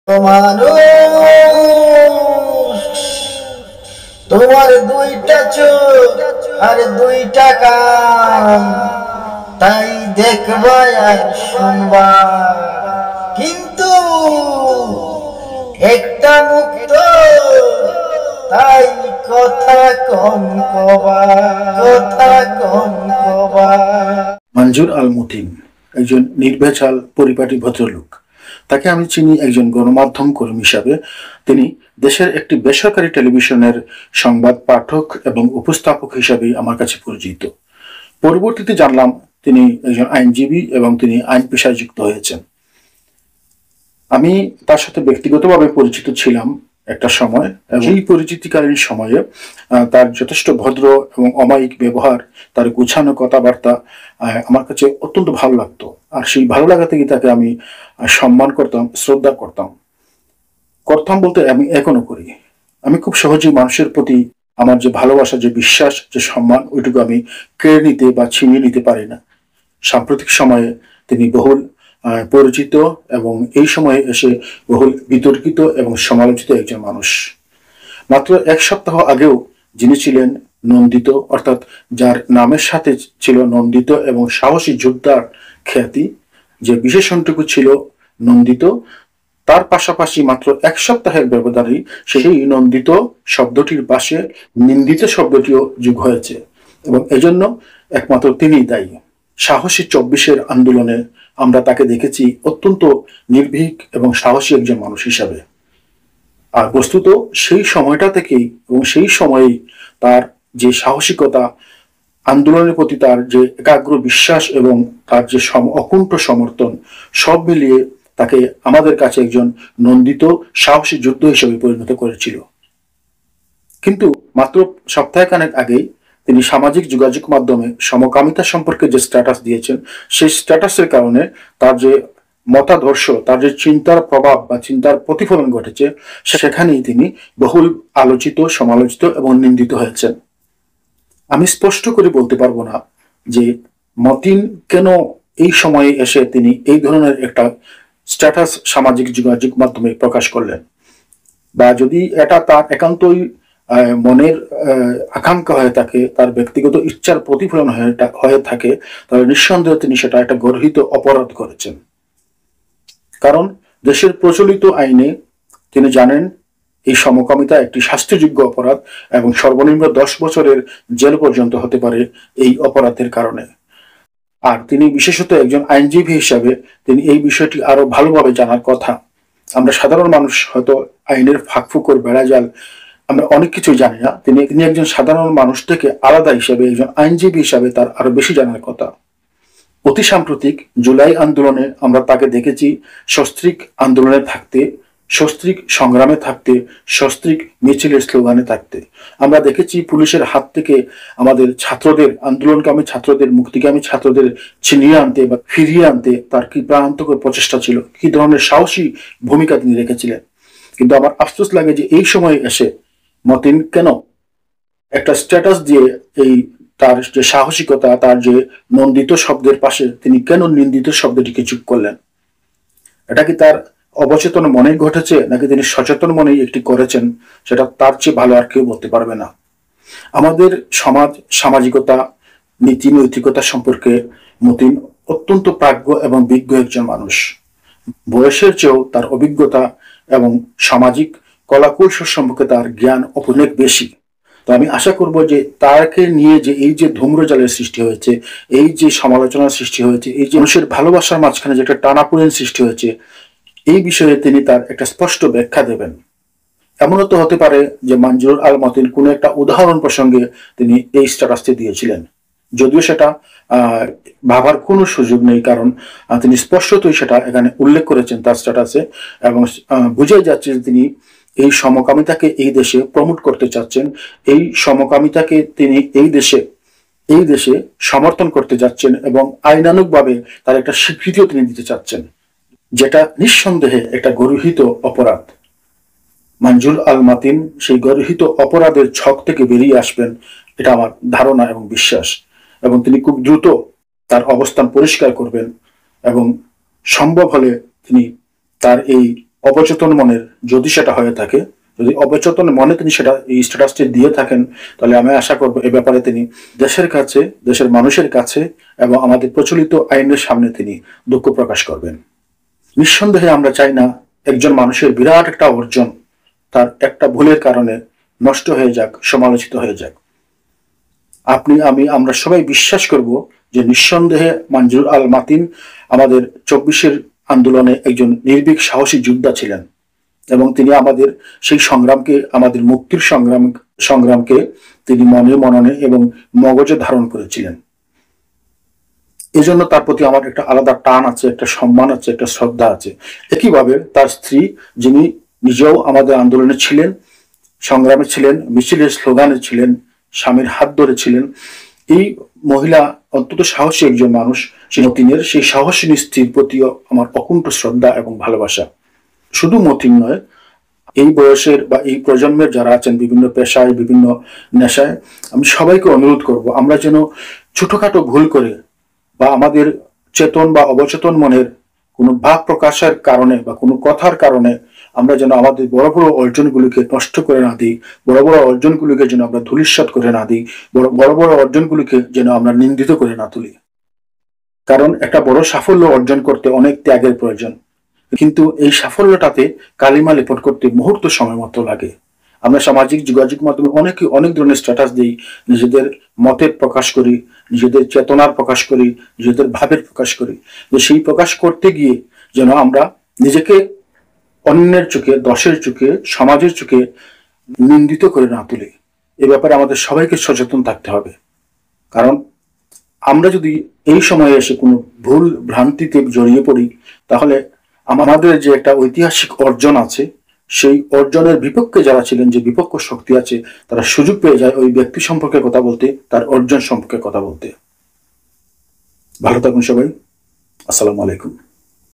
মানুষ তোমার দুইটা চোখ আর দুইটা কান, তাই দেখবা আর শুনবা, কিন্তু একটা মুক্ত, তাই কথা কম কবা, কথা কম কবা। মঞ্জুর আল মতিন একজন নির্ভেজাল পরিপাটি ভদ্রলোক। তাকে আমি চিনি একজন গণমাধ্যম কর্মী হিসাবে। তিনি দেশের একটি বেসরকারি টেলিভিশনের সংবাদ পাঠক এবং উপস্থাপক হিসাবে আমার কাছে পরিচিত। পরবর্তীতে জানলাম তিনি একজন আইনজীবী এবং তিনি আইন পেশায় যুক্ত হয়েছেন। আমি তার সাথে ব্যক্তিগতভাবে পরিচিত ছিলাম একটা সময়, এবং এই পরিচিতিকালীন সময়ে তার যথেষ্ট ভদ্র এবং অমায়িক ব্যবহার, তার গুছানো কথাবার্তা আমার কাছে অত্যন্ত ভালো লাগতো। আর সেই ভালো লাগা থেকে তাকে আমি সম্মান করতাম, শ্রদ্ধা করতাম বলতে আমি এখনো করি। আমি খুব সহজেই মানুষের প্রতি আমার যে ভালোবাসা, যে বিশ্বাস, যে সম্মান, ওইটুকু আমি কেড়ে নিতে বা ছিনিয়ে নিতে পারি না। সাম্প্রতিক সময়ে তিনি বহুল পরিচিত এবং এই সময়ে এসে বহুল বিতর্কিত এবং সমালোচিত একজন মানুষ। মাত্র এক সপ্তাহ আগেও যিনি ছিলেন নন্দিত, অর্থাৎ যার নামের সাথে ছিল নন্দিত এবং সাহসী যোদ্ধার খ্যাতি, যে বিশেষণটুকু ছিল নন্দিত, তার পাশাপাশি মাত্র এক সপ্তাহের ব্যবধানে সেই নন্দিত শব্দটির পাশে নিন্দিত শব্দটিও যোগ হয়েছে, এবং এজন্য একমাত্র তিনিই দায়ী। সাহসী ২৪-এর আন্দোলনে আমরা তাকে দেখেছি অত্যন্ত নির্ভীক এবং সাহসী একজন মানুষ হিসাবে। আর বস্তুত সেই সময়টা থেকেই এবং সেই সময়েই তার যে সাহসিকতা, আন্দোলনের প্রতি তার যে একাগ্র বিশ্বাস এবং তার যে অকুণ্ঠ সমর্থন, সব মিলিয়ে তাকে আমাদের কাছে একজন নন্দিত সাহসী যুদ্ধ হিসেবে পরিণত করেছিল। কিন্তু মাত্র সপ্তাহখানেক আগেই তিনি সামাজিক যোগাযোগ মাধ্যমে সমকামিতা সম্পর্কে যে স্ট্যাটাস দিয়েছেন, সেই স্ট্যাটাসের কারণে তার যে মতাদর্শ, তার যে চিন্তার প্রভাব বা চিন্তার প্রতিফলন ঘটেছে, সেখানেই তিনি বহুল আলোচিত, সমালোচিত এবং নিন্দিত হয়েছেন। আমি স্পষ্ট করে বলতে পারবো না যে মতিন কেন এই সময়ে এসে তিনি এই ধরনের একটা স্ট্যাটাস সামাজিক যোগাযোগ মাধ্যমে প্রকাশ করলেন, বা যদি এটা তার একান্তই মনের আকাঙ্ক্ষা হয়ে থাকে, তার ব্যক্তিগত ইচ্ছার প্রতিফলন হয়ে থাকে, তাহলে নিঃসন্দেহে তিনি সেটা একটা গর্হিত অপরাধ করেছেন। কারণ দেশের প্রচলিত আইনে তিনি জানেন এই সমকামিতা একটি শাস্তিযোগ্য অপরাধ এবং সর্বনিম্ন 10 বছরের জেল পর্যন্ত হতে পারে এই অপরাধের কারণে। আর তিনি বিশেষত একজন আইনজীবী হিসাবে তিনি এই বিষয়টি আরো ভালোভাবে জানার কথা। আমরা সাধারণ মানুষ হয়তো আইনের ফাঁকফুকর, বেড়াজাল, আমরা অনেক কিছুই জানি না। তিনি একজন সাধারণ মানুষ থেকে আলাদা হিসাবে, একজন আইনজীবী হিসাবে তার আরো বেশি জানার কথা। অতি সাম্প্রতিক জুলাই আন্দোলনে আমরা তাকে দেখেছি সস্ত্রীক আন্দোলনে থাকতে, সস্ত্রীক সংগ্রামে থাকতে, সস্ত্রীক মিছিলের স্লোগানে থাকতে। আমরা দেখেছি পুলিশের হাত থেকে আমাদের ছাত্রদের, আন্দোলনকামী ছাত্রদের, মুক্তিকামী ছাত্রদের ছিনিয়ে আনতে বা ফিরিয়ে আনতে তার কি প্রাণান্তকর প্রচেষ্টা ছিল, কি ধরনের সাহসী ভূমিকা তিনি রেখেছিলেন। কিন্তু আমার আফসোস লাগে যে এই সময়ে এসে মতিন কেন একটা স্ট্যাটাস দিয়ে এই তার যে সাহসিকতা, তার যে নন্দিত শব্দের পাশে তিনি কেন নিন্দিত শব্দটিকে যোগ করলেন। এটা কি তার অবচেতন মনে ঘটেছে, নাকি তিনি সচেতন মনেই একটি করেছেন, সেটা তার চেয়ে ভালো আর কেউ বলতে পারবে না। আমাদের সমাজ, সামাজিকতা, নীতি নৈতিকতা সম্পর্কে মতিন অত্যন্ত প্রাজ্ঞ এবং বিজ্ঞ একজন মানুষ। বয়সের চেয়েও তার অভিজ্ঞতা এবং সামাজিক কলাকৌশল সম্পর্কে তার জ্ঞান অনেক বেশি। তো আমি আশা করব যে তাকে নিয়ে যে এই যে ধূম্রজালের সৃষ্টি হয়েছে, এই যে সমালোচনার সৃষ্টি হয়েছে, এই যে মানুষের ভালোবাসার মাঝখানে যে একটা টানাপোড়েন সৃষ্টি হয়েছে, এই বিষয়ে তিনি তার একটা স্পষ্ট ব্যাখ্যা দেবেন। এমনও তো হতে পারে যে মঞ্জুর আল মতিন কোনো একটা উদাহরণ প্রসঙ্গে তিনি এই স্ট্যাটাসটি দিয়েছিলেন, যদিও সেটা ভাবার কোনো সুযোগ নেই, কারণ তিনি স্পষ্টতই সেটা এখানে উল্লেখ করেছেন তার স্ট্যাটাসে, এবং বোঝাই যাচ্ছে যে তিনি এই সমকামিতাকে এই দেশে প্রমোট করতে চাচ্ছেন, এই সমকামিতাকে তিনি এই দেশে সমর্থন করতে যাচ্ছেন, এবং আইনানুগভাবে তার একটা স্বীকৃতিও তিনি দিতে চাচ্ছেন, যেটা নিঃসন্দেহে একটা গর্হিত অপরাধ। মঞ্জুর আল মতিন সেই গর্হিত অপরাধের ছক থেকে বেরিয়ে আসবেন, এটা আমার ধারণা এবং বিশ্বাস, এবং তিনি খুব দ্রুত তার অবস্থান পরিষ্কার করবেন এবং সম্ভব হলে তিনি তার এই অবচেতন মনের যদি সেটা হয়ে থাকে, যদি অবচেতন মনে তিনি সেটা এই স্ট্যাটাসটি দিয়ে থাকেন, তাহলে আমি আশা করব এ ব্যাপারে তিনি দেশের কাছে, দেশের মানুষের কাছে এবং আমাদের প্রচলিত আইনের সামনে তিনি দুঃখ প্রকাশ করবেন। নিঃসন্দেহে আমরা চাই না একজন মানুষের বিরাট একটা অর্জন তার একটা ভুলের কারণে নষ্ট হয়ে যাক, সমালোচিত হয়ে যাক। আপনি, আমি, আমরা সবাই বিশ্বাস করব যে নিঃসন্দেহে মঞ্জুর আল মাতিন আমাদের 24-এর আন্দোলনে একজন নির্ভীক সাহসী যোদ্ধা ছিলেন এবং তিনি আমাদের সেই সংগ্রামকে, আমাদের মুক্তির সংগ্রামকে তিনি মনে মননে এবং মগজে ধারণ করেছিলেন। এজন্য তার প্রতি আমার একটা আলাদা টান আছে, একটা সম্মান আছে, একটা শ্রদ্ধা আছে। একইভাবে তার স্ত্রী, যিনি নিজেও আমাদের আন্দোলনে ছিলেন, সংগ্রামে ছিলেন, মিছিলের স্লোগানে ছিলেন, স্বামীর হাত ধরে ছিলেন, এই মহিলা অত্যন্ত সাহসী একজন মানুষ। মতিনের সেই সাহসী স্ত্রীর প্রতিও আমার অকুণ্ঠ শ্রদ্ধা এবং ভালোবাসা। শুধু মতিন নয়, এই বয়সের বা এই প্রজন্মের যারা আছেন বিভিন্ন পেশায়, বিভিন্ন নেশায়, আমি সবাইকে অনুরোধ করব আমরা যেন ছোটখাটো ভুল করে বা আমাদের চেতন বা অবচেতন মনের কোনো ভাব প্রকাশের কারণে বা কোনো কথার কারণে আমরা যেন আমাদের বড় বড় অর্জনগুলিকে নষ্ট করে না দিই, বড় বড় অর্জনগুলিকে যেন আমরা ধূলিসাৎ করে না দিই, বড় বড় অর্জনগুলিকে যেন আমরা নিন্দিত করে না তুলি। কারণ একটা বড় সাফল্য অর্জন করতে অনেক ত্যাগের প্রয়োজন, কিন্তু এই সাফল্যটাতে কালিমা লেপন করতে মুহূর্ত সময় মতো লাগে। আমরা সামাজিক যোগাযোগ মাধ্যমে অনেক ধরনের স্ট্যাটাস দিই, নিজেদের মতের প্রকাশ করি, নিজেদের চেতনার প্রকাশ করি, নিজেদের ভাবের প্রকাশ করি। যে সেই প্রকাশ করতে গিয়ে যেন আমরা নিজেকে অন্যের চোখে, দশের চোখে, সমাজের চোখে নিন্দিত করে না তুলি। এ ব্যাপারে আমাদের সবাইকে সচেতন থাকতে হবে। কারণ আমরা যদি এই সময়ে এসে কোনো ভুল ভ্রান্তিতে জড়িয়ে পড়ি, তাহলে আমাদের যে একটা ঐতিহাসিক অর্জন আছে, সেই অর্জনের বিপক্ষে যারা ছিলেন, যে বিপক্ষ শক্তি আছে, তারা সুযোগ পেয়ে যায় ওই ব্যক্তি সম্পর্কে কথা বলতে, তার অর্জন সম্পর্কে কথা বলতে। ভালো থাকুন সবাই। আসসালামু আলাইকুম।